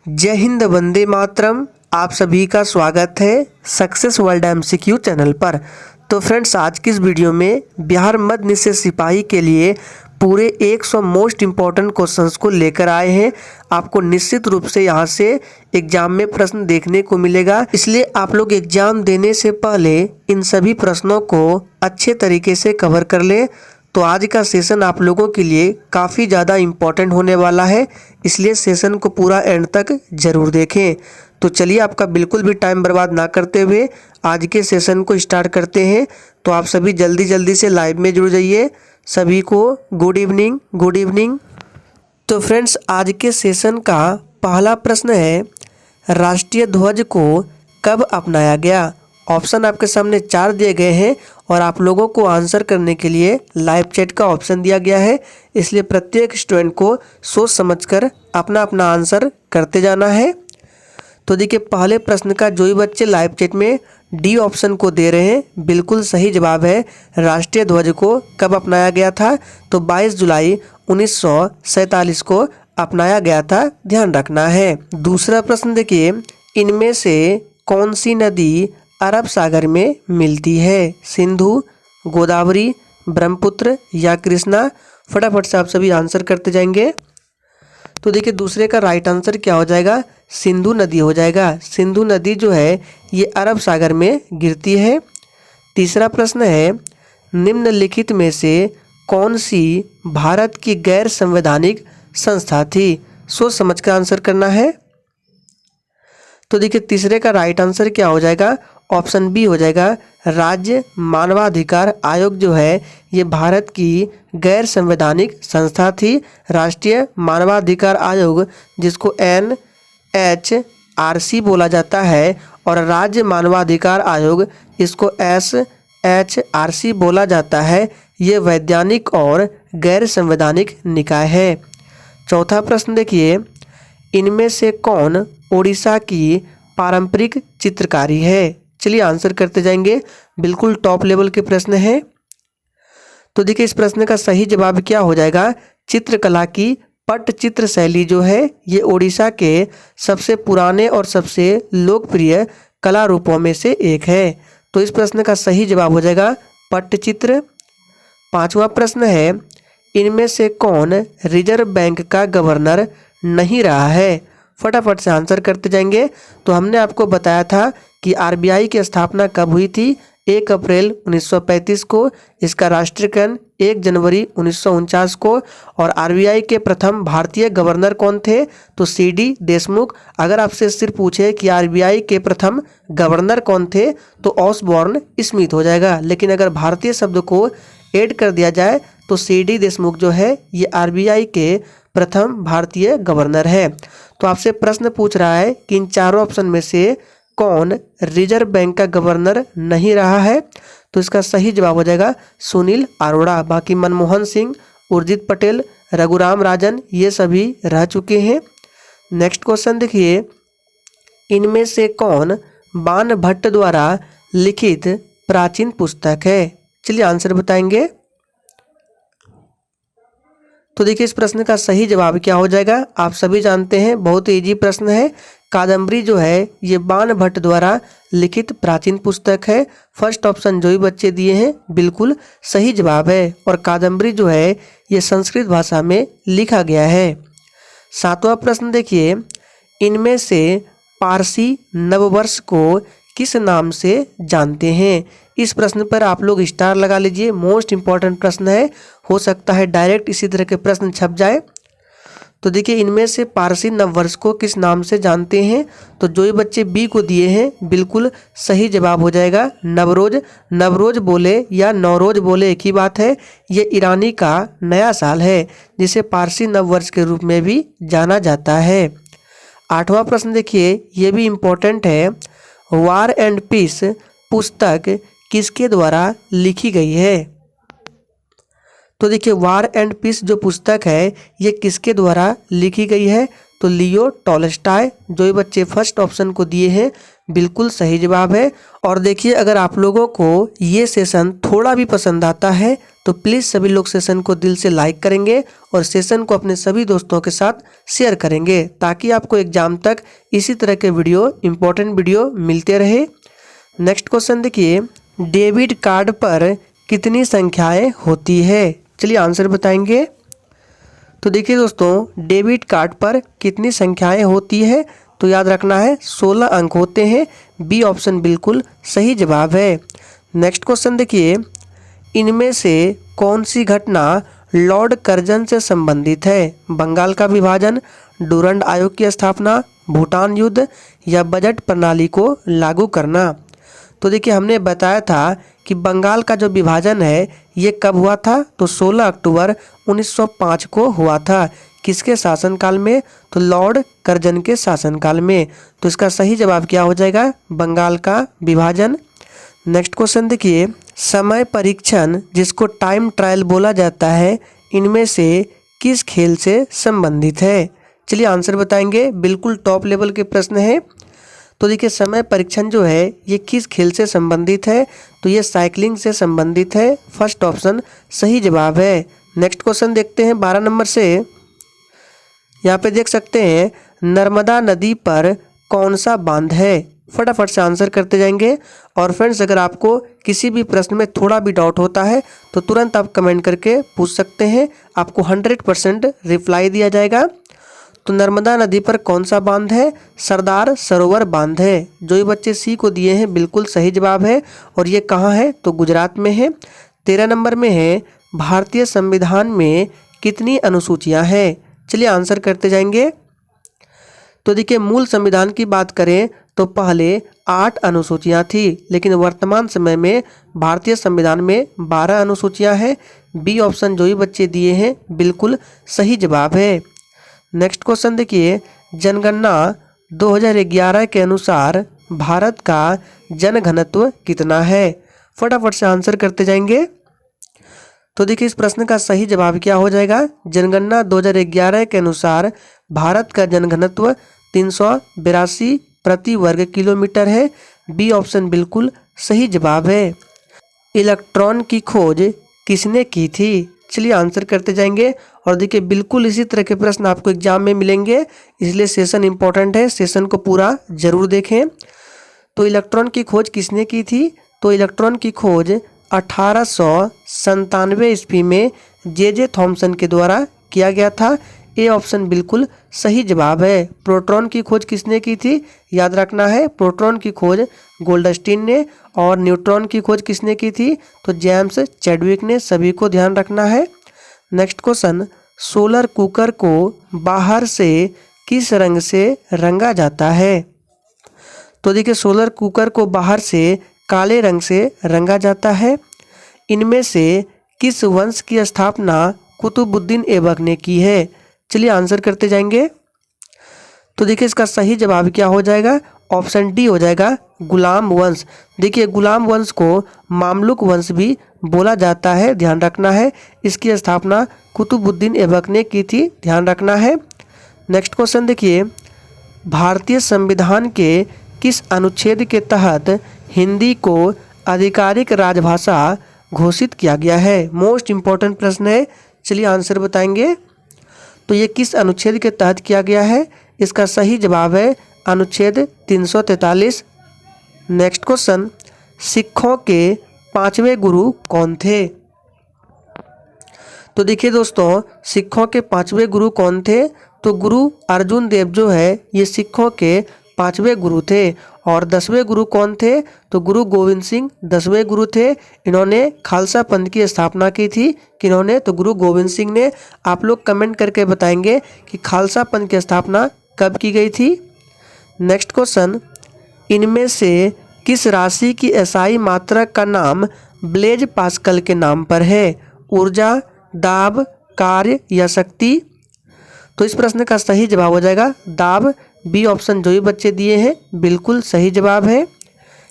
जय हिंद, वंदे मातरम। आप सभी का स्वागत है सक्सेस वर्ल्ड एमसीक्यू चैनल पर। तो फ्रेंड्स, आज की इस वीडियो में बिहार मध्य निषेध सिपाही के लिए पूरे 100 मोस्ट इम्पॉर्टेंट क्वेश्चंस को लेकर आए हैं। आपको निश्चित रूप से यहाँ से एग्जाम में प्रश्न देखने को मिलेगा, इसलिए आप लोग एग्जाम देने से पहले इन सभी प्रश्नों को अच्छे तरीके से कवर कर लें। तो आज का सेशन आप लोगों के लिए काफ़ी ज़्यादा इम्पॉर्टेंट होने वाला है, इसलिए सेशन को पूरा एंड तक ज़रूर देखें। तो चलिए, आपका बिल्कुल भी टाइम बर्बाद ना करते हुए आज के सेशन को स्टार्ट करते हैं। तो आप सभी जल्दी जल्दी से लाइव में जुड़ जाइए। सभी को गुड इवनिंग, गुड इवनिंग। तो फ्रेंड्स, आज के सेशन का पहला प्रश्न है, राष्ट्रीय ध्वज को कब अपनाया गया? ऑप्शन आपके सामने 4 दिए गए हैं और आप लोगों को आंसर करने के लिए लाइव चैट का ऑप्शन दिया गया है, इसलिए प्रत्येक स्टूडेंट को सोच समझकर अपना अपना आंसर करते जाना है। तो देखिए, पहले प्रश्न का जो भी बच्चे लाइव चैट में डी ऑप्शन को दे रहे हैं, बिल्कुल सही जवाब है। राष्ट्रीय ध्वज को कब अपनाया गया था? तो 22 जुलाई 1947 को अपनाया गया था, ध्यान रखना है। दूसरा प्रश्न देखिए, इनमें से कौन सी नदी अरब सागर में मिलती है? सिंधु, गोदावरी, ब्रह्मपुत्र या कृष्णा? फटाफट से आप सभी आंसर करते जाएंगे। तो देखिए, दूसरे का राइट आंसर क्या हो जाएगा? सिंधु नदी हो जाएगा। सिंधु नदी जो है ये अरब सागर में गिरती है। तीसरा प्रश्न है, निम्नलिखित में से कौन सी भारत की गैर संवैधानिक संस्था थी? सोच समझकर आंसर करना है। तो देखिए, तीसरे का राइट आंसर क्या हो जाएगा? ऑप्शन बी हो जाएगा। राज्य मानवाधिकार आयोग जो है ये भारत की गैर संवैधानिक संस्था थी। राष्ट्रीय मानवाधिकार आयोग, जिसको NHRC बोला जाता है, और राज्य मानवाधिकार आयोग, इसको SHRC बोला जाता है, ये वैधानिक और गैर संवैधानिक निकाय है। चौथा प्रश्न देखिए, इनमें से कौन ओडिशा की पारंपरिक चित्रकारी है? चलिए आंसर करते जाएंगे, बिल्कुल टॉप लेवल के प्रश्न हैं। तो देखिए, इस प्रश्न का सही जवाब क्या हो जाएगा? चित्रकला की पट्टचित्र शैली जो है ये ओडिशा के सबसे पुराने और सबसे लोकप्रिय कला रूपों में से एक है। तो इस प्रश्न का सही जवाब हो जाएगा पट्टचित्र। पांचवा प्रश्न है, इनमें से कौन रिजर्व बैंक का गवर्नर नहीं रहा है? फटाफट से आंसर करते जाएंगे। तो हमने आपको बताया था कि RBI की स्थापना कब हुई थी? 1 अप्रैल 1935 को। इसका राष्ट्रीयकरण 1 जनवरी 1949 को। और RBI के प्रथम भारतीय गवर्नर कौन थे? तो CD देशमुख। अगर आपसे सिर्फ पूछे कि RBI के प्रथम गवर्नर कौन थे, तो ऑसबॉर्न स्मिथ हो जाएगा। लेकिन अगर भारतीय शब्द को ऐड कर दिया जाए तो CD देशमुख जो है ये RBI के प्रथम भारतीय गवर्नर है। तो आपसे प्रश्न पूछ रहा है कि इन चारों ऑप्शन में से कौन रिजर्व बैंक का गवर्नर नहीं रहा है? तो इसका सही जवाब हो जाएगा सुनील अरोड़ा। बाकी मनमोहन सिंह, उर्जित पटेल, रघुराम राजन ये सभी रह चुके हैं। नेक्स्ट क्वेश्चन देखिए, इनमें से कौन बाण भट्ट द्वारा लिखित प्राचीन पुस्तक है? चलिए आंसर बताएंगे। तो देखिए, इस प्रश्न का सही जवाब क्या हो जाएगा? आप सभी जानते हैं, बहुत इजी प्रश्न है। कादम्बरी जो है ये बाण भट्ट द्वारा लिखित प्राचीन पुस्तक है। फर्स्ट ऑप्शन जो भी बच्चे दिए हैं बिल्कुल सही जवाब है। और कादम्बरी जो है ये संस्कृत भाषा में लिखा गया है। 7वां प्रश्न देखिए, इनमें से पारसी नववर्ष को किस नाम से जानते हैं? इस प्रश्न पर आप लोग स्टार लगा लीजिए, मोस्ट इंपॉर्टेंट प्रश्न है। हो सकता है डायरेक्ट इसी तरह के प्रश्न छप जाए। तो देखिए, इनमें से पारसी नववर्ष को किस नाम से जानते हैं? तो जो भी बच्चे बी को दिए हैं बिल्कुल सही जवाब हो जाएगा नवरोज। नवरोज बोले या नौरोज बोले एक ही बात है। ये ईरानी का नया साल है, जिसे पारसी नववर्ष के रूप में भी जाना जाता है। 8वां प्रश्न देखिए, ये भी इम्पोर्टेंट है। वार एंड पीस पुस्तक किसके द्वारा लिखी गई है? तो देखिए, वार एंड पीस जो पुस्तक है ये किसके द्वारा लिखी गई है? तो लियो टॉलस्टॉय। जो ये बच्चे फर्स्ट ऑप्शन को दिए हैं बिल्कुल सही जवाब है। और देखिए, अगर आप लोगों को ये सेशन थोड़ा भी पसंद आता है तो प्लीज़ सभी लोग सेशन को दिल से लाइक करेंगे और सेशन को अपने सभी दोस्तों के साथ शेयर करेंगे, ताकि आपको एग्जाम तक इसी तरह के वीडियो, इंपॉर्टेंट वीडियो मिलते रहे। नेक्स्ट क्वेश्चन देखिए, डेबिट कार्ड पर कितनी संख्याएं होती है? चलिए आंसर बताएंगे। तो देखिए दोस्तों, डेबिट कार्ड पर कितनी संख्याएं होती है? तो याद रखना है 16 अंक होते हैं। बी ऑप्शन बिल्कुल सही जवाब है। नेक्स्ट क्वेश्चन देखिए, इनमें से कौन सी घटना लॉर्ड कर्जन से संबंधित है? बंगाल का विभाजन, डूरंड आयोग की स्थापना, भूटान युद्ध या बजट प्रणाली को लागू करना। तो देखिए, हमने बताया था कि बंगाल का जो विभाजन है ये कब हुआ था? तो 16 अक्टूबर 1905 को हुआ था। किसके शासनकाल में? तो लॉर्ड कर्जन के शासनकाल में। तो इसका सही जवाब क्या हो जाएगा? बंगाल का विभाजन। नेक्स्ट क्वेश्चन देखिए, समय परीक्षण जिसको टाइम ट्रायल बोला जाता है, इनमें से किस खेल से संबंधित है? चलिए आंसर बताएंगे। बिल्कुल टॉप लेवल के प्रश्न है। तो देखिए, समय परीक्षण जो है ये किस खेल से संबंधित है? तो ये साइकिलिंग से संबंधित है। फर्स्ट ऑप्शन सही जवाब है। नेक्स्ट क्वेश्चन देखते हैं 12 नंबर से। यहाँ पे देख सकते हैं, नर्मदा नदी पर कौन सा बांध है? फटाफट से आंसर करते जाएंगे। और फ्रेंड्स, अगर आपको किसी भी प्रश्न में थोड़ा भी डाउट होता है तो तुरंत आप कमेंट करके पूछ सकते हैं, आपको 100% रिप्लाई दिया जाएगा। तो नर्मदा नदी पर कौन सा बांध है? सरदार सरोवर बांध है। जो ये बच्चे सी को दिए हैं बिल्कुल सही जवाब है। और ये कहाँ है? तो गुजरात में है। 13 नंबर में है, भारतीय संविधान में कितनी अनुसूचियां हैं? चलिए आंसर करते जाएंगे। तो देखिए, मूल संविधान की बात करें तो पहले 8 अनुसूचियां थी, लेकिन वर्तमान समय में भारतीय संविधान में 12 अनुसूचियां हैं। बी ऑप्शन जो ये बच्चे दिए हैं बिल्कुल सही जवाब है। नेक्स्ट क्वेश्चन देखिए, जनगणना 2011 के अनुसार भारत का जनघनत्व कितना है? फटाफट से आंसर करते जाएंगे। तो देखिए, इस प्रश्न का सही जवाब क्या हो जाएगा? जनगणना 2011 के अनुसार भारत का जनघनत्व 382 प्रति वर्ग किलोमीटर है। बी ऑप्शन बिल्कुल सही जवाब है। इलेक्ट्रॉन की खोज किसने की थी? चलिए आंसर करते जाएंगे। और देखिए, बिल्कुल इसी तरह के प्रश्न आपको एग्जाम में मिलेंगे, इसलिए सेशन इंपॉर्टेंट है, सेशन को पूरा जरूर देखें। तो इलेक्ट्रॉन की खोज किसने की थी? तो इलेक्ट्रॉन की खोज 1897 ईस्वी में जे थॉमसन के द्वारा किया गया था। ए ऑप्शन बिल्कुल सही जवाब है। प्रोटॉन की खोज किसने की थी? याद रखना है, प्रोटॉन की खोज गोल्डस्टीन ने। और न्यूट्रॉन की खोज किसने की थी? तो जेम्स चैडविक ने। सभी को ध्यान रखना है। नेक्स्ट क्वेश्चन, सोलर कुकर को बाहर से किस रंग से रंगा जाता है? तो देखिए, सोलर कुकर को बाहर से काले रंग से रंगा जाता है। इनमें से किस वंश की स्थापना कुतुबुद्दीन ऐबक ने की है? चलिए आंसर करते जाएंगे। तो देखिए, इसका सही जवाब क्या हो जाएगा? ऑप्शन डी हो जाएगा, गुलाम वंश। देखिए, गुलाम वंश को मामलुक वंश भी बोला जाता है, ध्यान रखना है। इसकी स्थापना कुतुबुद्दीन ऐबक ने की थी, ध्यान रखना है। नेक्स्ट क्वेश्चन देखिए, भारतीय संविधान के किस अनुच्छेद के तहत हिंदी को आधिकारिक राजभाषा घोषित किया गया है? मोस्ट इम्पॉर्टेंट प्रश्न है। चलिए आंसर बताएंगे। तो ये किस अनुच्छेद के तहत किया गया है? इसका सही जवाब है अनुच्छेद 343। नेक्स्ट क्वेश्चन, सिखों के 5वें गुरु कौन थे? तो देखिए दोस्तों, सिखों के 5वें गुरु कौन थे? तो गुरु अर्जुन देव जो है ये सिखों के 5वें गुरु थे। और 10वें गुरु कौन थे? तो गुरु गोविंद सिंह 10वें गुरु थे। इन्होंने खालसा पंथ की स्थापना की थी। किन्होंने? तो गुरु गोविंद सिंह ने। आप लोग कमेंट करके बताएंगे कि खालसा पंथ की स्थापना कब की गई थी। नेक्स्ट क्वेश्चन, इनमें से किस राशि की एसआई मात्रा का नाम ब्लेज पास्कल के नाम पर है? ऊर्जा, दाब, कार्य या शक्ति? तो इस प्रश्न का सही जवाब हो जाएगा दाब। बी ऑप्शन जो ये बच्चे दिए हैं बिल्कुल सही जवाब है।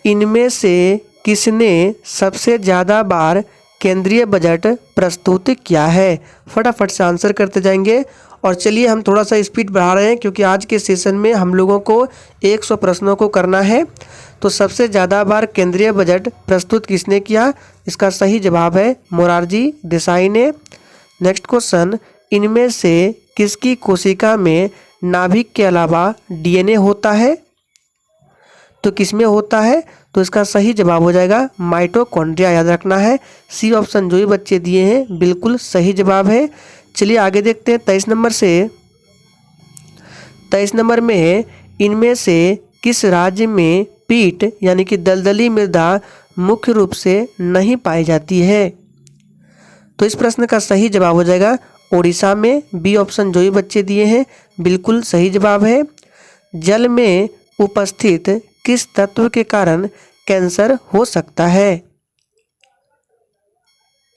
इनमें से किसने सबसे ज़्यादा बार केंद्रीय बजट प्रस्तुत किया है? फटाफट से आंसर करते जाएंगे। और चलिए हम थोड़ा सा स्पीड बढ़ा रहे हैं क्योंकि आज के सेशन में हम लोगों को 100 प्रश्नों को करना है। तो सबसे ज़्यादा बार केंद्रीय बजट प्रस्तुत किसने किया? इसका सही जवाब है मोरारजी देसाई ने। नेक्स्ट क्वेश्चन, इनमें से किसकी कोशिका में नाभिक के अलावा डीएनए होता है? तो किसमें होता है? तो इसका सही जवाब हो जाएगा माइटोकॉन्ड्रिया, याद रखना है। सी ऑप्शन जो भी बच्चे दिए हैं बिल्कुल सही जवाब है। चलिए आगे देखते हैं 23 नंबर से। 23 नंबर में इनमें से किस राज्य में पीट यानी कि दलदली मृदा मुख्य रूप से नहीं पाई जाती है? तो इस प्रश्न का सही जवाब हो जाएगा उड़ीसा में। बी ऑप्शन जो भी बच्चे दिए हैं बिल्कुल सही जवाब है। जल में उपस्थित किस तत्व के कारण कैंसर हो सकता है?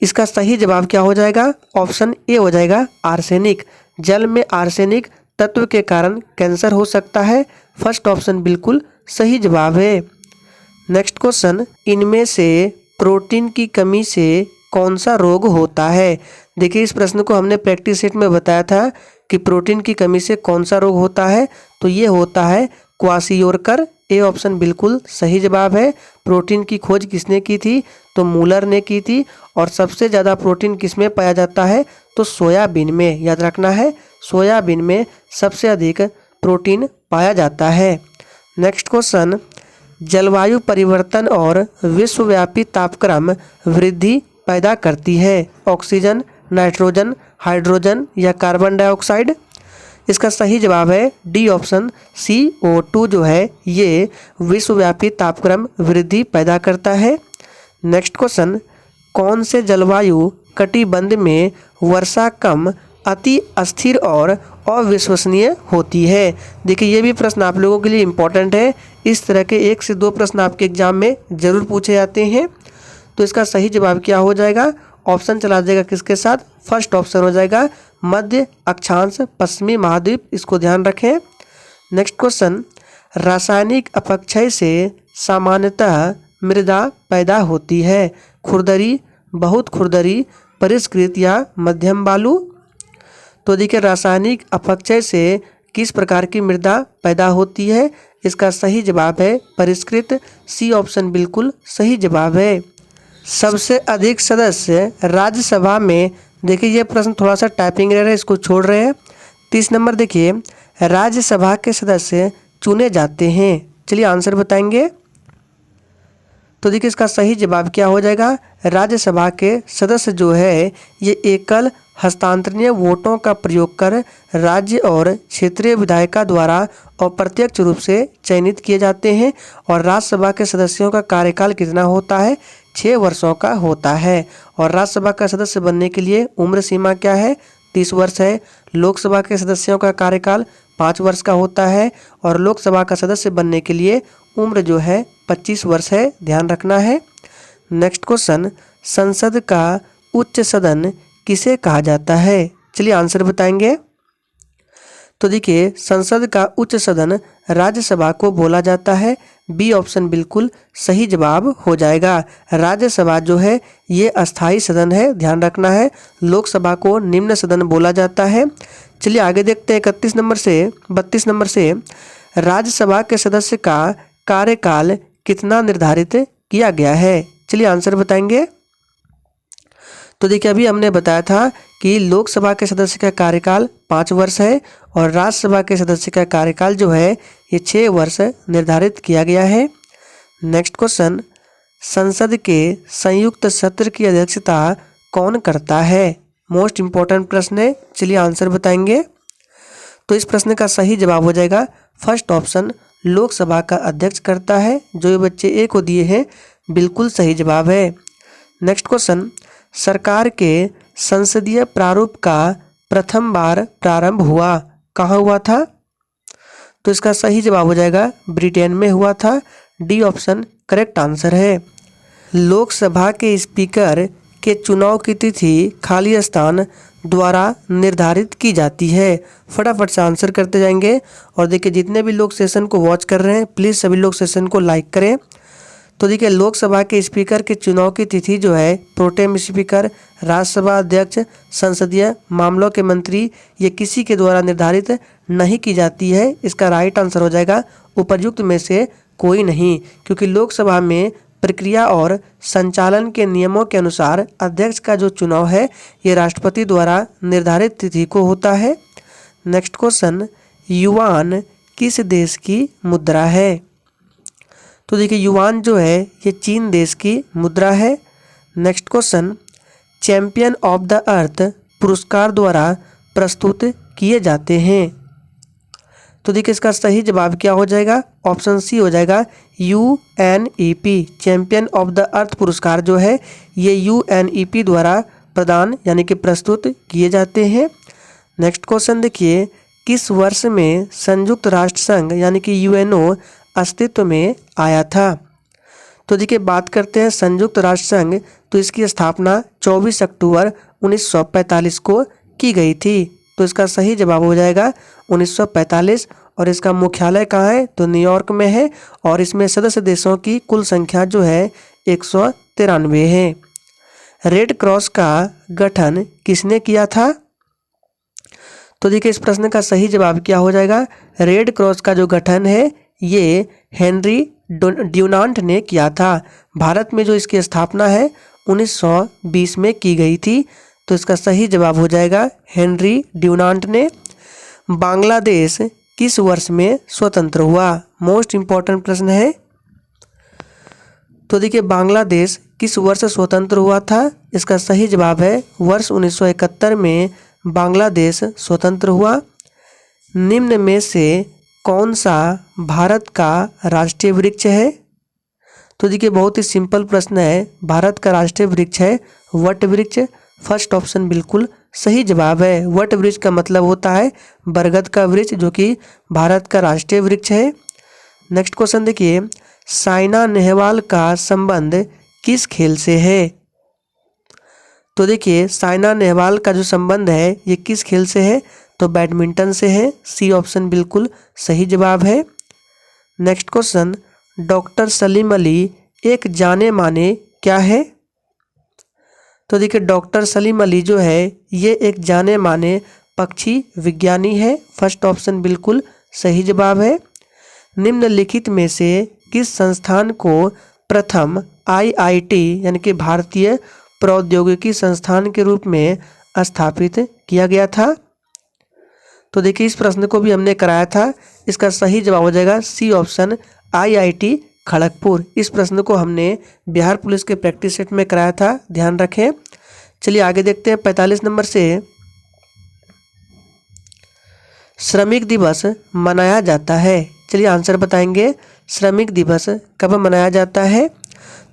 इसका सही जवाब क्या हो जाएगा? ऑप्शन ए हो जाएगा आर्सेनिक। जल में आर्सेनिक तत्व के कारण कैंसर हो सकता है। फर्स्ट ऑप्शन बिल्कुल सही जवाब है। नेक्स्ट क्वेश्चन, इनमें से प्रोटीन की कमी से कौन सा रोग होता है? देखिए इस प्रश्न को हमने प्रैक्टिस सेट में बताया था कि प्रोटीन की कमी से कौन सा रोग होता है। तो ये होता है क्वासियोरकर। ए ऑप्शन बिल्कुल सही जवाब है। प्रोटीन की खोज किसने की थी? तो मूलर ने की थी। और सबसे ज़्यादा प्रोटीन किसमें पाया जाता है? तो सोयाबीन में, याद रखना है। सोयाबीन में सबसे अधिक प्रोटीन पाया जाता है। नेक्स्ट क्वेश्चन, जलवायु परिवर्तन और विश्वव्यापी तापक्रम वृद्धि पैदा करती है ऑक्सीजन, नाइट्रोजन, हाइड्रोजन या कार्बन डाइऑक्साइड? इसका सही जवाब है डी ऑप्शन CO2 जो है ये विश्वव्यापी तापक्रम वृद्धि पैदा करता है। नेक्स्ट क्वेश्चन, कौन से जलवायु कटिबंध में वर्षा कम, अति अस्थिर और अविश्वसनीय होती है? देखिए ये भी प्रश्न आप लोगों के लिए इम्पोर्टेंट है। इस तरह के 1 से 2 प्रश्न आपके एग्जाम में जरूर पूछे जाते हैं। तो इसका सही जवाब क्या हो जाएगा? ऑप्शन चला जाएगा किसके साथ? फर्स्ट ऑप्शन हो जाएगा मध्य अक्षांश पश्चिमी महाद्वीप, इसको ध्यान रखें। नेक्स्ट क्वेश्चन, रासायनिक अपक्षय से सामान्यतः मृदा पैदा होती है खुरदरी, बहुत खुरदरी, परिष्कृत या मध्यम बालू? तो देखिए रासायनिक अपक्षय से किस प्रकार की मृदा पैदा होती है? इसका सही जवाब है परिष्कृत। सी ऑप्शन बिल्कुल सही जवाब है। सबसे अधिक सदस्य राज्यसभा में, देखिए ये प्रश्न थोड़ा सा टाइपिंग एरर है, इसको छोड़ रहे हैं। 30 नंबर देखिए, राज्यसभा के सदस्य चुने जाते हैं। चलिए आंसर बताएंगे। तो देखिए इसका सही जवाब क्या हो जाएगा? राज्यसभा के सदस्य जो है ये एकल हस्तांतरणीय वोटों का प्रयोग कर राज्य और क्षेत्रीय विधायिका द्वारा अप्रत्यक्ष रूप से चयनित किए जाते हैं। और राज्यसभा के सदस्यों का कार्यकाल कितना होता है? 6 वर्षों का होता है। और राज्यसभा का सदस्य बनने के लिए उम्र सीमा क्या है? 30 वर्ष है। लोकसभा के सदस्यों का कार्यकाल 5 वर्ष का होता है। और लोकसभा का सदस्य बनने के लिए उम्र जो है 25 वर्ष है, ध्यान रखना है। नेक्स्ट क्वेश्चन, संसद का उच्च सदन किसे कहा जाता है? चलिए आंसर बताएंगे। तो देखिए संसद का उच्च सदन राज्यसभा को बोला जाता है। बी ऑप्शन बिल्कुल सही जवाब हो जाएगा। राज्यसभा जो है ये अस्थाई सदन है, ध्यान रखना है। लोकसभा को निम्न सदन बोला जाता है। चलिए आगे देखते हैं 31 नंबर से 32 नंबर से, राज्यसभा के सदस्य का कार्यकाल कितना निर्धारित किया गया है? चलिए आंसर बताएंगे। तो देखिए अभी हमने बताया था कि लोकसभा के सदस्य का कार्यकाल 5 वर्ष है और राज्यसभा के सदस्य का कार्यकाल जो है ये 6 वर्ष निर्धारित किया गया है। नेक्स्ट क्वेश्चन, संसद के संयुक्त सत्र की अध्यक्षता कौन करता है? मोस्ट इम्पोर्टेंट प्रश्न है, चलिए आंसर बताएंगे। तो इस प्रश्न का सही जवाब हो जाएगा फर्स्ट ऑप्शन, लोकसभा का अध्यक्ष करता है। जो ये बच्चे ए को दिए हैं बिल्कुल सही जवाब है। नेक्स्ट क्वेश्चन, सरकार के संसदीय प्रारूप का प्रथम बार प्रारंभ हुआ कहाँ हुआ था? तो इसका सही जवाब हो जाएगा ब्रिटेन में हुआ था। डी ऑप्शन करेक्ट आंसर है। लोकसभा के स्पीकर के चुनाव की तिथि खाली स्थान द्वारा निर्धारित की जाती है। फटाफट से आंसर करते जाएंगे। और देखिए जितने भी लोग सेशन को वॉच कर रहे हैं प्लीज़ सभी लोग सेशन को लाइक करें। तो देखिए लोकसभा के स्पीकर के चुनाव की तिथि जो है प्रोटेम स्पीकर, राज्यसभा अध्यक्ष, संसदीय मामलों के मंत्री, ये किसी के द्वारा निर्धारित नहीं की जाती है। इसका राइट आंसर हो जाएगा उपर्युक्त में से कोई नहीं, क्योंकि लोकसभा में प्रक्रिया और संचालन के नियमों के अनुसार अध्यक्ष का जो चुनाव है ये राष्ट्रपति द्वारा निर्धारित तिथि को होता है। नेक्स्ट क्वेश्चन, युआन किस देश की मुद्रा है? तो देखिए युआन जो है ये चीन देश की मुद्रा है। Next question, champion of the earth पुरस्कार द्वारा प्रस्तुत किए जाते हैं। तो देखिए इसका सही जवाब क्या हो जाएगा? ऑप्शन सी हो जाएगा UNEP। Champion of the earth पुरस्कार जो है ये UNEP द्वारा प्रदान यानी कि प्रस्तुत किए जाते हैं। नेक्स्ट क्वेश्चन देखिए, किस वर्ष में संयुक्त राष्ट्र संघ यानी कि UNO अस्तित्व में आया था? तो देखिए बात करते हैं संयुक्त राष्ट्र संघ, तो इसकी स्थापना 24 अक्टूबर 1945 को की गई थी। तो इसका सही जवाब हो जाएगा 1945। और इसका मुख्यालय कहाँ है? तो न्यूयॉर्क में है। और इसमें सदस्य देशों की कुल संख्या जो है 193 है। रेड क्रॉस का गठन किसने किया था? तो देखिए इस प्रश्न का सही जवाब क्या हो जाएगा? रेड क्रॉस का जो गठन है ये हेनरी ड्यूनांट ने किया था। भारत में जो इसकी स्थापना है 1920 में की गई थी। तो इसका सही जवाब हो जाएगा हेनरी ड्यूनांट ने। बांग्लादेश किस वर्ष में स्वतंत्र हुआ? मोस्ट इम्पॉर्टेंट प्रश्न है। तो देखिए बांग्लादेश किस वर्ष स्वतंत्र हुआ था? इसका सही जवाब है वर्ष 1971 में बांग्लादेश स्वतंत्र हुआ। निम्न में से कौन सा भारत का राष्ट्रीय वृक्ष है? तो देखिए बहुत ही सिंपल प्रश्न है। भारत का राष्ट्रीय वृक्ष है वट वृक्ष। फर्स्ट ऑप्शन बिल्कुल सही जवाब है। वट वृक्ष का मतलब होता है बरगद का वृक्ष, जो कि भारत का राष्ट्रीय वृक्ष है। नेक्स्ट क्वेश्चन देखिए, साइना नेहवाल का संबंध किस खेल से है? तो देखिए साइना नेहवाल का जो संबंध है ये किस खेल से है? तो बैडमिंटन से है। सी ऑप्शन बिल्कुल सही जवाब है। Next question, doctor Salim Ali एक जाने माने क्या है? तो देखिए डॉक्टर सलीम अली जो है ये एक जाने माने पक्षी विज्ञानी है। फर्स्ट ऑप्शन बिल्कुल सही जवाब है। निम्नलिखित में से किस संस्थान को प्रथम IIT यानी कि भारतीय प्रौद्योगिकी संस्थान के रूप में स्थापित किया गया था? तो देखिए इस प्रश्न को भी हमने कराया था। इसका सही जवाब हो जाएगा सी ऑप्शन IIT खड़गपुर। इस प्रश्न को हमने बिहार पुलिस के प्रैक्टिस सेट में कराया था, ध्यान रखें। चलिए आगे देखते हैं 45 नंबर से, श्रमिक दिवस मनाया जाता है। चलिए आंसर बताएंगे, श्रमिक दिवस कब मनाया जाता है?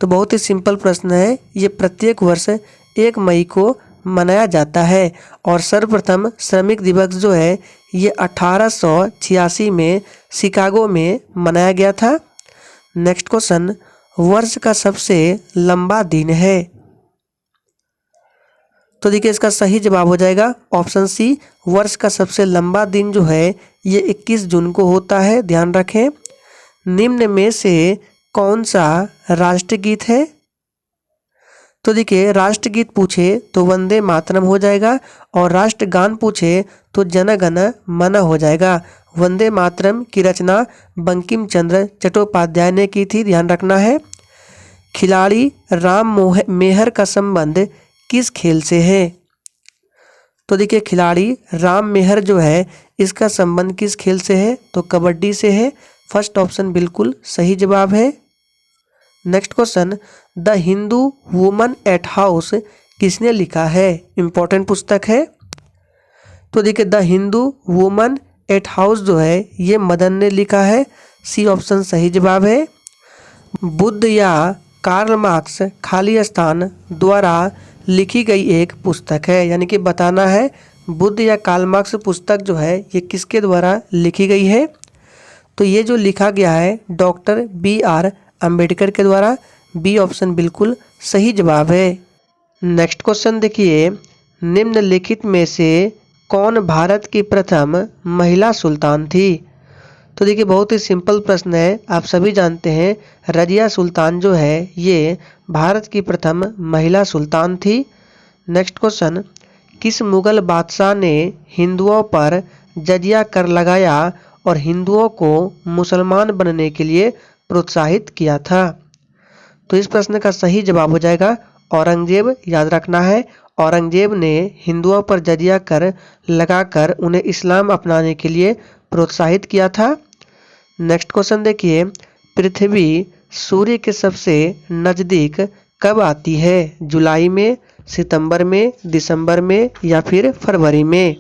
तो बहुत ही सिंपल प्रश्न है। ये प्रत्येक वर्ष 1 मई को मनाया जाता है। और सर्वप्रथम श्रमिक दिवस जो है ये 1886 में शिकागो में मनाया गया था। नेक्स्ट क्वेश्चन, वर्ष का सबसे लंबा दिन है? तो देखिए इसका सही जवाब हो जाएगा ऑप्शन सी, वर्ष का सबसे लंबा दिन जो है ये 21 जून को होता है, ध्यान रखें। निम्न में से कौन सा राष्ट्रगीत है? तो देखिए राष्ट्रगीत पूछे तो वंदे मातरम हो जाएगा, और राष्ट्रगान पूछे तो जन गण मन हो जाएगा। वंदे मातरम की रचना बंकिम चंद्र चट्टोपाध्याय ने की थी, ध्यान रखना है। खिलाड़ी राम मेहर का संबंध किस खेल से है? तो देखिए खिलाड़ी राम मेहर जो है इसका संबंध किस खेल से है? तो कबड्डी से है। फर्स्ट ऑप्शन बिल्कुल सही जवाब है। Next question, the Hindu woman at house किसने लिखा है? इंपॉर्टेंट पुस्तक है। तो देखिए the Hindu woman at house जो है ये मदन ने लिखा है। सी ऑप्शन सही जवाब है। बुद्ध या कार्ल मार्क्स खाली स्थान द्वारा लिखी गई एक पुस्तक है, यानी कि बताना है बुद्ध या कार्ल मार्क्स पुस्तक जो है ये किसके द्वारा लिखी गई है? तो ये जो लिखा गया है डॉक्टर BR अम्बेडकर के द्वारा। बी ऑप्शन बिल्कुल सही जवाब है। नेक्स्ट क्वेश्चन देखिए, निम्नलिखित में से कौन भारत की प्रथम महिला सुल्तान थी? तो देखिए बहुत ही सिंपल प्रश्न है, आप सभी जानते हैं रजिया सुल्तान जो है ये भारत की प्रथम महिला सुल्तान थी। नेक्स्ट क्वेश्चन, किस मुगल बादशाह ने हिंदुओं पर जजिया कर लगाया और हिंदुओं को मुसलमान बनने के लिए प्रोत्साहित किया था? तो इस प्रश्न का सही जवाब हो जाएगा औरंगजेब। याद रखना है, औरंगजेब ने हिंदुओं पर जजिया कर लगाकर उन्हें इस्लाम अपनाने के लिए प्रोत्साहित किया था। नेक्स्ट क्वेश्चन देखिए, पृथ्वी सूर्य के सबसे नज़दीक कब आती है? जुलाई में, सितंबर में, दिसंबर में या फिर फरवरी में?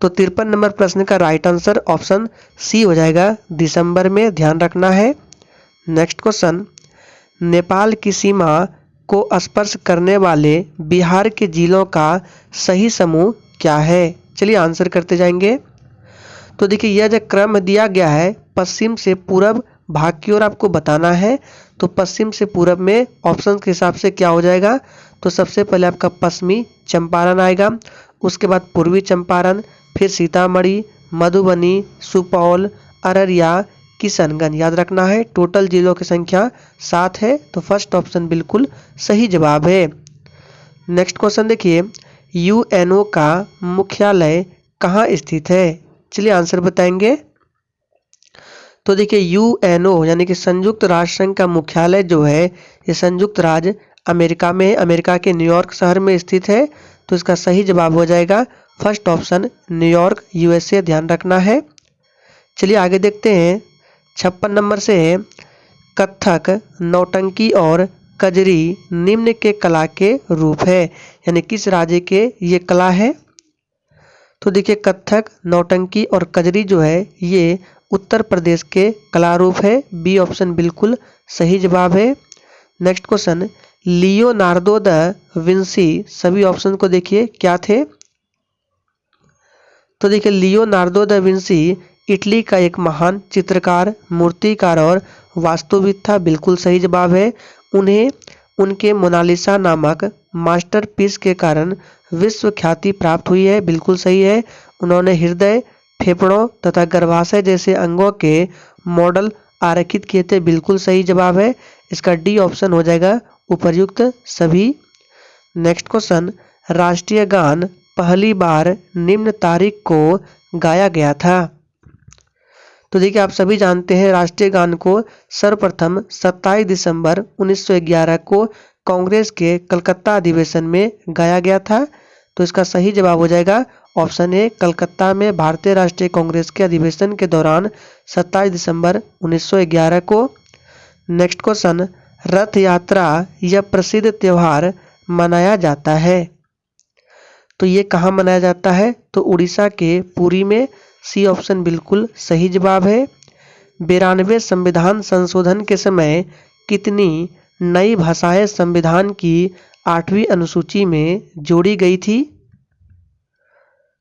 तो 53 नंबर प्रश्न का राइट आंसर ऑप्शन सी हो जाएगा, दिसंबर में। ध्यान रखना है। नेक्स्ट क्वेश्चन, नेपाल की सीमा को स्पर्श करने वाले बिहार के जिलों का सही समूह क्या है? चलिए आंसर करते जाएंगे। तो देखिए यह जो क्रम दिया गया है पश्चिम से पूरब भाग की ओर आपको बताना है। तो पश्चिम से पूरब में ऑप्शन के हिसाब से क्या हो जाएगा? तो सबसे पहले आपका पश्चिमी चंपारण आएगा, उसके बाद पूर्वी चंपारण, फिर सीतामढ़ी, मधुबनी, सुपौल, अररिया, किशनगंज। याद रखना है टोटल जिलों की संख्या 7 है। तो फर्स्ट ऑप्शन बिल्कुल सही जवाब है। नेक्स्ट क्वेश्चन देखिए, यूएनओ का मुख्यालय कहाँ स्थित है? चलिए आंसर बताएंगे। तो देखिए यूएनओ यानी कि संयुक्त राष्ट्र संघ का मुख्यालय जो है ये संयुक्त राज्य अमेरिका में, अमेरिका के न्यूयॉर्क शहर में स्थित है। तो इसका सही जवाब हो जाएगा फर्स्ट ऑप्शन न्यूयॉर्क, यूएसए। ध्यान रखना है। चलिए आगे देखते हैं। 56 नंबर से है, कथक, नौटंकी और कजरी निम्न के कला के रूप है, यानी किस राज्य के ये कला है? तो देखिए कथक, नौटंकी और कजरी जो है ये उत्तर प्रदेश के कला रूप है। बी ऑप्शन बिल्कुल सही जवाब है। Next question, Leonardo da Vinci सभी ऑप्शन को देखिए क्या थे? तो देखिए लियोनार्डो द विंसी इटली का एक महान चित्रकार, मूर्तिकार और वास्तुविद था। बिल्कुल सही जवाब है। उन्हें उनके मोनालिसा नामक मास्टरपीस के कारण विश्व ख्याति प्राप्त हुई है। बिल्कुल सही है। उन्होंने हृदय, फेफड़ों तथा गर्भाशय जैसे अंगों के मॉडल आरेखित किए थे। बिल्कुल सही जवाब है। इसका डी ऑप्शन हो जाएगा उपर्युक्त सभी। नेक्स्ट क्वेश्चन, राष्ट्रीय गान पहली बार निम्न तारीख को गाया गया था? तो देखिए आप सभी जानते हैं राष्ट्रीय गान को सर्वप्रथम 27 दिसंबर 1911 को कांग्रेस के कलकत्ता अधिवेशन में गाया गया था। तो इसका सही जवाब हो जाएगा ऑप्शन ए, कलकत्ता में भारतीय राष्ट्रीय कांग्रेस के अधिवेशन के दौरान 27 दिसंबर 1911 को। नेक्स्ट क्वेश्चन, रथ यात्रा यह प्रसिद्ध त्यौहार मनाया जाता है, तो ये कहाँ मनाया जाता है? तो उड़ीसा के पुरी में। सी ऑप्शन बिल्कुल सही जवाब है। 92 संविधान संशोधन के समय कितनी नई भाषाएं संविधान की 8वीं अनुसूची में जोड़ी गई थी?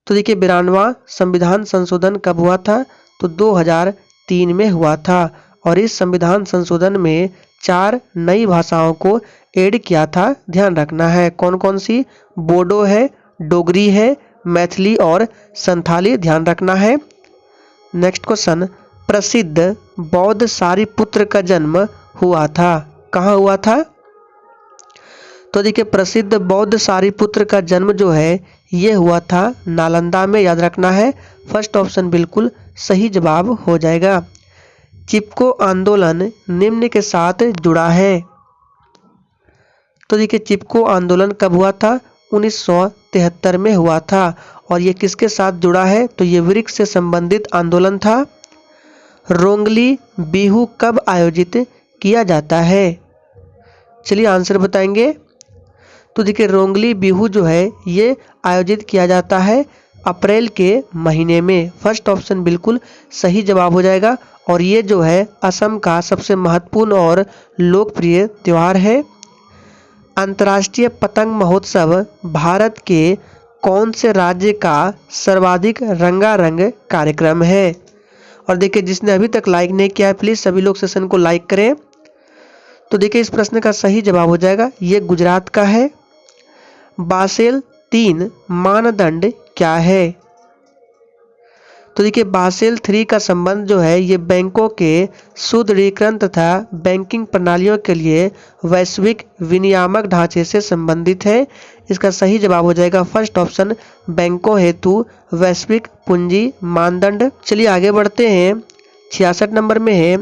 तो देखिए 92वां संविधान संशोधन कब हुआ था? तो 2003 में हुआ था और इस संविधान संशोधन में 4 नई भाषाओं को ऐड किया था। ध्यान रखना है कौन कौन सी? बोडो है, डोगरी है, मैथिली और संथाली। ध्यान रखना है। नेक्स्ट क्वेश्चन, प्रसिद्ध बौद्ध सारिपुत्र का जन्म हुआ था, कहाँ हुआ था? तो देखिए प्रसिद्ध बौद्ध सारिपुत्र का जन्म जो है ये हुआ था नालंदा में। याद रखना है फर्स्ट ऑप्शन बिल्कुल सही जवाब हो जाएगा। चिपको आंदोलन निम्न के साथ जुड़ा है। तो देखिए चिपको आंदोलन कब हुआ था? 1973 में हुआ था और ये किसके साथ जुड़ा है? तो ये वृक्ष से संबंधित आंदोलन था। रोंगली बिहू कब आयोजित किया जाता है? चलिए आंसर बताएंगे। तो देखिए रोंगली बिहू जो है ये आयोजित किया जाता है अप्रैल के महीने में। फर्स्ट ऑप्शन बिल्कुल सही जवाब हो जाएगा और ये जो है असम का सबसे महत्वपूर्ण और लोकप्रिय त्यौहार है। अंतर्राष्ट्रीय पतंग महोत्सव भारत के कौन से राज्य का सर्वाधिक रंगारंग कार्यक्रम है? और देखिए जिसने अभी तक लाइक नहीं किया है प्लीज़ सभी लोग सेशन को लाइक करें। तो देखिए इस प्रश्न का सही जवाब हो जाएगा ये गुजरात का है। बासेल 3 मानदंड क्या है? तो देखिए बासेल 3 का संबंध जो है ये बैंकों के सुदृढ़ीकरण तथा बैंकिंग प्रणालियों के लिए वैश्विक विनियामक ढांचे से संबंधित है। इसका सही जवाब हो जाएगा फर्स्ट ऑप्शन, बैंकों हेतु वैश्विक पूंजी मानदंड। चलिए आगे बढ़ते हैं। 66 नंबर में है,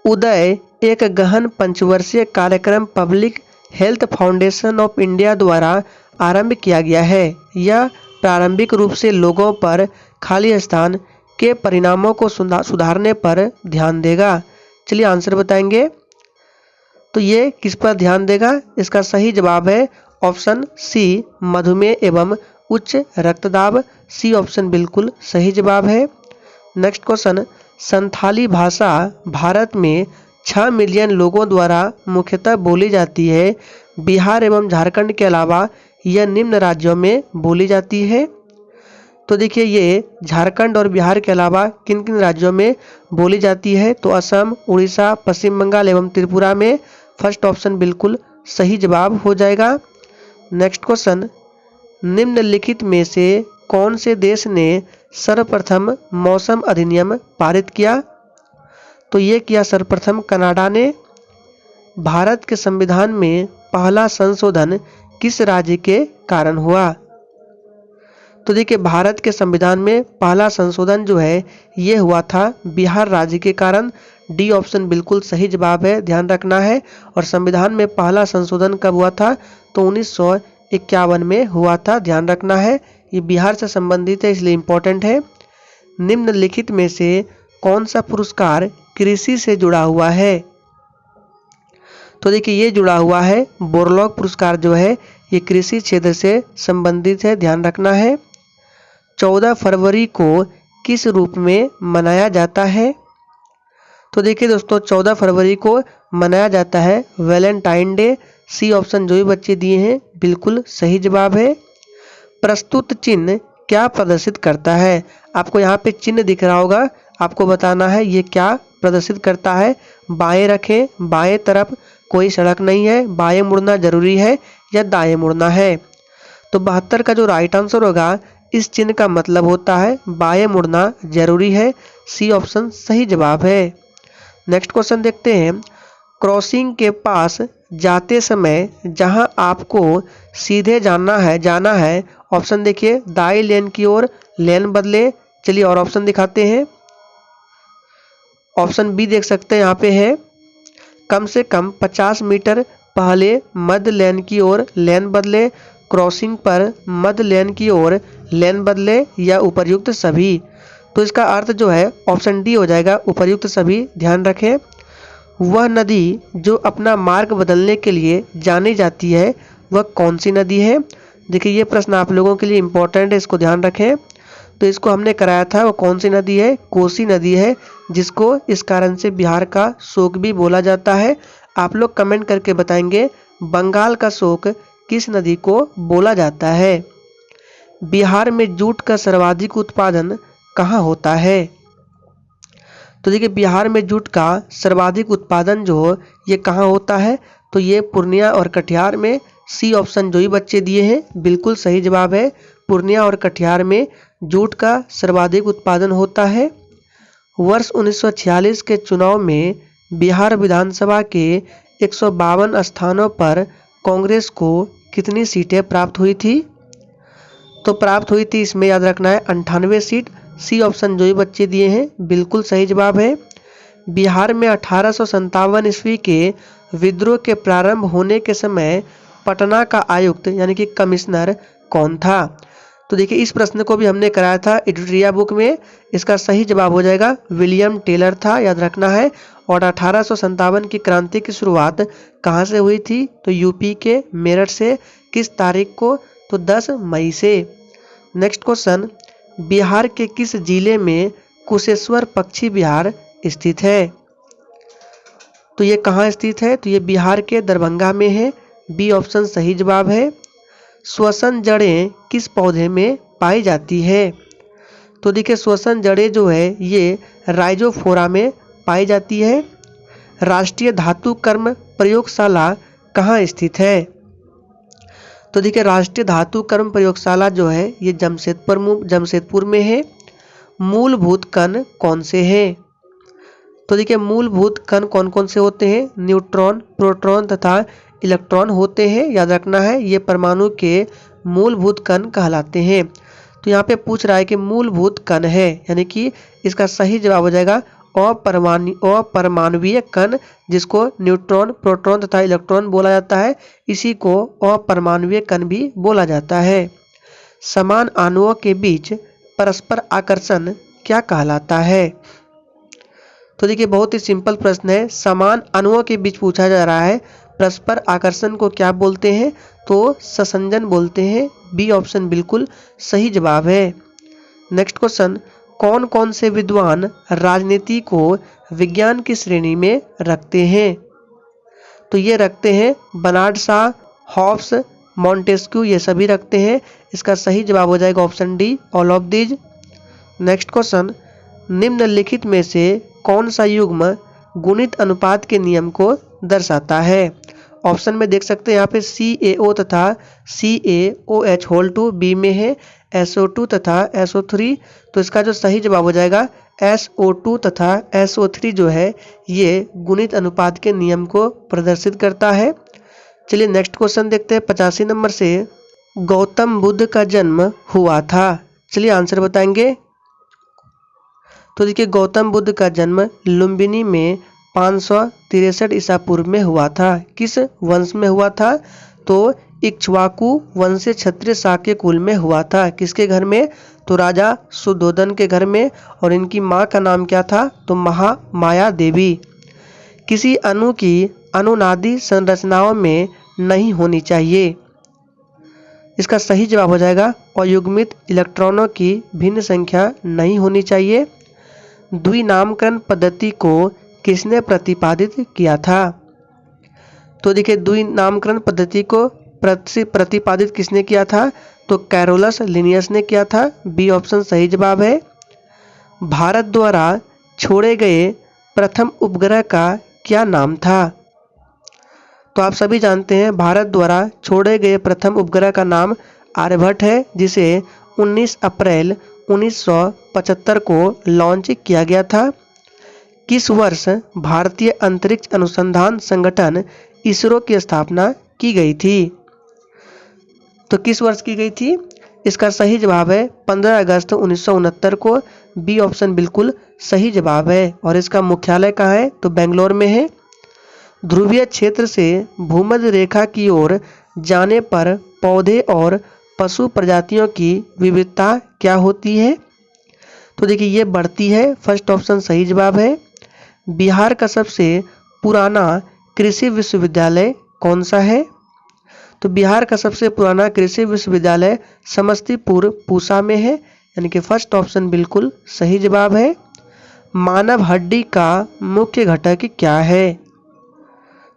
उदय एक गहन पंचवर्षीय कार्यक्रम public health foundation of India द्वारा आरंभ किया गया है। यह प्रारंभिक रूप से लोगों पर खाली स्थान के परिणामों को सुधारने पर ध्यान देगा। चलिए आंसर बताएंगे। तो ये किस पर ध्यान देगा? इसका सही जवाब है ऑप्शन सी, मधुमेह एवं उच्च रक्तदाब। सी ऑप्शन बिल्कुल सही जवाब है। नेक्स्ट क्वेश्चन, संथाली भाषा भारत में 6 मिलियन लोगों द्वारा मुख्यतः बोली जाती है। बिहार एवं झारखंड के अलावा यह निम्न राज्यों में बोली जाती है। तो देखिए ये झारखंड और बिहार के अलावा किन किन राज्यों में बोली जाती है? तो असम, उड़ीसा, पश्चिम बंगाल एवं त्रिपुरा में। फर्स्ट ऑप्शन बिल्कुल सही जवाब हो जाएगा। नेक्स्ट क्वेश्चन, निम्नलिखित में से कौन से देश ने सर्वप्रथम मौसम अधिनियम पारित किया? तो ये किया सर्वप्रथम कनाडा ने। भारत के संविधान में पहला संशोधन किस राज्य के कारण हुआ? तो देखिए भारत के संविधान में पहला संशोधन जो है ये हुआ था बिहार राज्य के कारण। डी ऑप्शन बिल्कुल सही जवाब है, ध्यान रखना है। और संविधान में पहला संशोधन कब हुआ था? तो 1951 में हुआ था, ध्यान रखना है। ये बिहार से संबंधित है इसलिए इम्पोर्टेंट है। निम्नलिखित में से कौन सा पुरस्कार कृषि से जुड़ा हुआ है? तो देखिए ये जुड़ा हुआ है बोरलॉग पुरस्कार जो है ये कृषि क्षेत्र से संबंधित है, ध्यान रखना है। 14 फरवरी को किस रूप में मनाया जाता है? तो देखिए दोस्तों 14 फरवरी को मनाया जाता है वैलेंटाइन डे। सी ऑप्शन जो भी बच्चे दिए हैं बिल्कुल सही जवाब है। प्रस्तुत चिन्ह क्या प्रदर्शित करता है? आपको यहाँ पे चिन्ह दिख रहा होगा, आपको बताना है ये क्या प्रदर्शित करता है। बाएं रखें, बाएं तरफ कोई सड़क नहीं है, बाएं मुड़ना जरूरी है या दाएं मुड़ना है। तो 72 का जो राइट आंसर होगा इस चिन्ह का मतलब होता है बाएं मुड़ना जरूरी है। सी ऑप्शन सही जवाब है। नेक्स्ट क्वेश्चन देखते हैं। क्रॉसिंग के पास जाते समय जहां आपको सीधे जाना है ऑप्शन देखिए दाई लेन की ओर लेन बदले। चलिए और ऑप्शन दिखाते हैं। ऑप्शन बी देख सकते हैं यहाँ पे है, कम से कम 50 मीटर पहले मध्य लेन की ओर लेन बदले, क्रॉसिंग पर मध्य लेन की ओर लेन बदले या उपर्युक्त सभी। तो इसका अर्थ जो है ऑप्शन डी हो जाएगा, उपर्युक्त सभी। ध्यान रखें। वह नदी जो अपना मार्ग बदलने के लिए जानी जाती है वह कौन सी नदी है? देखिए ये प्रश्न आप लोगों के लिए इम्पोर्टेंट है, इसको ध्यान रखें। तो इसको हमने कराया था, वो कौन सी नदी है? कोसी नदी है, जिसको इस कारण से बिहार का शोक भी बोला जाता है। आप लोग कमेंट करके बताएंगे बंगाल का शोक किस नदी को बोला जाता है। बिहार में जूट का सर्वाधिक उत्पादन कहाँ होता है? तो देखिए बिहार में जूट का सर्वाधिक उत्पादन जो ये कहाँ होता है? तो ये पूर्णिया और कटिहार में। सी ऑप्शन जो ही बच्चे दिए हैं बिल्कुल सही जवाब है। पूर्णिया और कटिहार में जूट का सर्वाधिक उत्पादन होता है। वर्ष 1946 के चुनाव में बिहार विधानसभा के 152 स्थानों पर कांग्रेस को कितनी सीटें प्राप्त हुई थी? तो प्राप्त हुई थी, इसमें याद रखना है 98 सीट। सी ऑप्शन जो ही बच्चे दिए हैं बिल्कुल सही जवाब है। बिहार में 1857 ईस्वी के विद्रोह के प्रारंभ होने के समय पटना का आयुक्त यानी कि कमिश्नर कौन था? तो देखिए इस प्रश्न को भी हमने कराया था एडिटोरिया बुक में। इसका सही जवाब हो जाएगा विलियम टेलर था, याद रखना है। और 1857 की क्रांति की शुरुआत कहाँ से हुई थी? तो यूपी के मेरठ से। किस तारीख को? तो 10 मई से। नेक्स्ट क्वेश्चन, बिहार के किस जिले में कुशेश्वर पक्षी विहार स्थित है? तो ये कहाँ स्थित है? तो ये बिहार के दरभंगा में है। बी ऑप्शन सही जवाब है। श्वसन जड़ें किस पौधे में पाई जाती है? तो देखिए श्वसन जड़ें जो है ये राइजोफोरा में पाई जाती है। राष्ट्रीय धातु कर्म प्रयोगशाला कहाँ स्थित है? तो देखिए राष्ट्रीय धातु कर्म प्रयोगशाला जो है ये जमशेदपुर में है। मूलभूत कण कौन से हैं? तो देखिए मूलभूत कण कौन कौन से होते हैं? न्यूट्रॉन, प्रोटॉन तथा इलेक्ट्रॉन होते हैं। याद रखना है ये परमाणु के मूलभूत कण कहलाते हैं। तो यहाँ पे पूछ रहा है कि मूलभूत कण है, यानी कि इसका सही जवाब हो जाएगा अपरमाणुवीय कण, जिसको न्यूट्रॉन, प्रोटॉन तथा इलेक्ट्रॉन बोला जाता है। इसी को अपरमाणुवीय कण भी बोला जाता है। समान अणुओं के बीच परस्पर आकर्षण क्या कहलाता है? तो देखिए बहुत ही सिंपल प्रश्न है। समान अणुओं के बीच पूछा जा रहा है, परस्पर आकर्षण को क्या बोलते हैं? तो संसंजन बोलते हैं। बी ऑप्शन बिल्कुल सही जवाब है। नेक्स्ट क्वेश्चन, कौन कौन से विद्वान राजनीति को विज्ञान की श्रेणी में रखते हैं? तो ये रखते हैं बर्नार्ड शॉ, हॉब्स, मॉन्टेस्क्यू, ये सभी रखते हैं। इसका सही जवाब हो जाएगा option D, all of these. Next question, निम्नलिखित में से कौन सा युग्म गुणित अनुपात के नियम को दर्शाता है? ऑप्शन में देख सकते हैं यहाँ पे CaO तथा CaOH होल 2 बी में है, SO2 तथा SO3। तो इसका जो सही जवाब हो जाएगा SO2 तथा SO3 जो है ये गुणित अनुपात के नियम को प्रदर्शित करता है। चलिए नेक्स्ट क्वेश्चन देखते हैं 85 नंबर से। गौतम बुद्ध का जन्म हुआ था? चलिए आंसर बताएंगे। तो देखिए गौतम बुद्ध का जन्म लुम्बिनी में 563 ईसा पूर्व में हुआ था। किस वंश में हुआ था? तो इक्ष्वाकु वंश से क्षत्रिय शाक्य कुल में हुआ था। किसके घर में? तो राजा सुद्धोधन के घर में। और इनकी माँ का नाम क्या था? तो महामाया देवी। किसी अणु की अनुनादी संरचनाओं में नहीं होनी चाहिए? इसका सही जवाब हो जाएगा अयुग्मित इलेक्ट्रॉनों की भिन्न संख्या नहीं होनी चाहिए। द्विनामकरण पद्धति को किसने प्रतिपादित किया था? तो देखिए द्विनामकरण पद्धति को प्रतिपादित किसने किया था? तो कैरोलस लिनियस ने किया था। बी ऑप्शन सही जवाब है। भारत द्वारा छोड़े गए प्रथम उपग्रह का क्या नाम था? तो आप सभी जानते हैं भारत द्वारा छोड़े गए प्रथम उपग्रह का नाम आर्यभट्ट है, जिसे 19 अप्रैल 1975 को लॉन्च किया गया था। किस वर्ष भारतीय अंतरिक्ष अनुसंधान संगठन इसरो की स्थापना की गई थी? तो किस वर्ष की गई थी? इसका सही जवाब है 15 अगस्त 1969 को। बी ऑप्शन बिल्कुल सही जवाब है। और इसका मुख्यालय कहाँ है? तो बेंगलोर में है। ध्रुवीय क्षेत्र से भूमध्य रेखा की ओर जाने पर पौधे और पशु प्रजातियों की विविधता क्या होती है? तो देखिए ये बढ़ती है। फर्स्ट ऑप्शन सही जवाब है। बिहार का सबसे पुराना कृषि विश्वविद्यालय कौन सा है? तो बिहार का सबसे पुराना कृषि विश्वविद्यालय समस्तीपुर पूसा में है, यानी कि फर्स्ट ऑप्शन बिल्कुल सही जवाब है। मानव हड्डी का मुख्य घटक क्या है?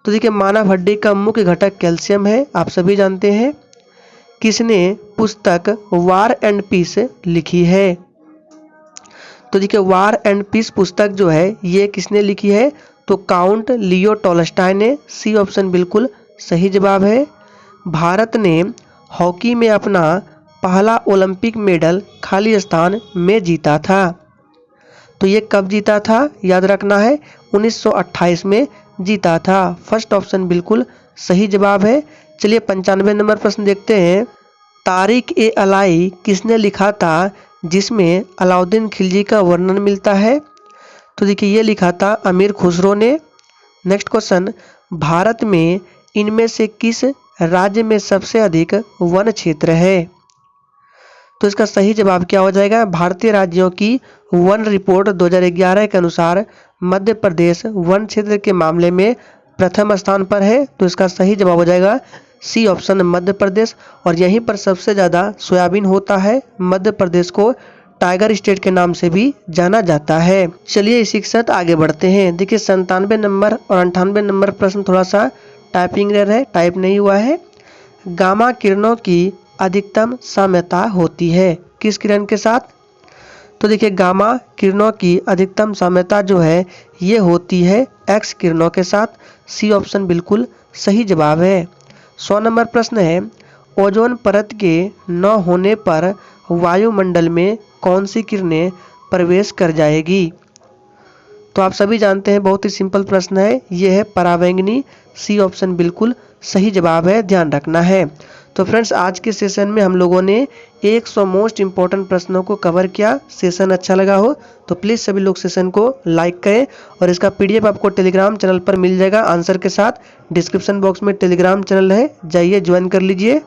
तो देखिए मानव हड्डी का मुख्य घटक कैल्शियम है, आप सभी जानते हैं। किसने पुस्तक वार एंड पीस लिखी है? तो देखिए वार एंड पीस पुस्तक जो है ये किसने लिखी है? तो काउंट लियो टॉलस्टॉय ने। सी ऑप्शन बिल्कुल सही जवाब है। भारत ने हॉकी में अपना पहला ओलंपिक मेडल खाली स्थान में जीता था। तो ये कब जीता था? याद रखना है 1928 में जीता था। फर्स्ट ऑप्शन बिल्कुल सही जवाब है। चलिए 95 नंबर प्रश्न देखते हैं। तारिक-ए-अलाई किसने लिखा था जिसमें अलाउद्दीन खिलजी का वर्णन मिलता है? तो देखिए ये लिखा था अमीर खुसरो ने। नेक्स्ट क्वेश्चन, भारत में इनमें से किस राज्य में सबसे अधिक वन क्षेत्र है? तो इसका सही जवाब क्या हो जाएगा? भारतीय राज्यों की वन रिपोर्ट 2011 के अनुसार मध्य प्रदेश वन क्षेत्र के मामले में प्रथम स्थान पर है। तो इसका सही जवाब हो जाएगा सी ऑप्शन मध्य प्रदेश। और यहीं पर सबसे ज़्यादा सोयाबीन होता है। मध्य प्रदेश को टाइगर स्टेट के नाम से भी जाना जाता है। चलिए इसी के साथ आगे बढ़ते हैं। देखिए 97 नंबर और 98 नंबर प्रश्न थोड़ा सा टाइपिंग एरर है, टाइप नहीं हुआ है। गामा किरणों की अधिकतम साम्यता होती है किस किरण के साथ? तो देखिए गामा किरणों की अधिकतम साम्यता जो है ये होती है एक्स किरणों के साथ। सी ऑप्शन बिल्कुल सही जवाब है। 100 नंबर प्रश्न है, ओजोन परत के न होने पर वायुमंडल में कौन सी किरणें प्रवेश कर जाएगी। तो आप सभी जानते हैं बहुत ही सिंपल प्रश्न है, ये है परावैंगनी। सी ऑप्शन बिल्कुल सही जवाब है, ध्यान रखना है। तो फ्रेंड्स आज के सेशन में हम लोगों ने 100 मोस्ट इंपॉर्टेंट प्रश्नों को कवर किया। सेशन अच्छा लगा हो तो प्लीज़ सभी लोग सेशन को लाइक करें और इसका पीडीएफ आपको टेलीग्राम चैनल पर मिल जाएगा आंसर के साथ। डिस्क्रिप्शन बॉक्स में टेलीग्राम चैनल है, जाइए ज्वाइन कर लीजिए।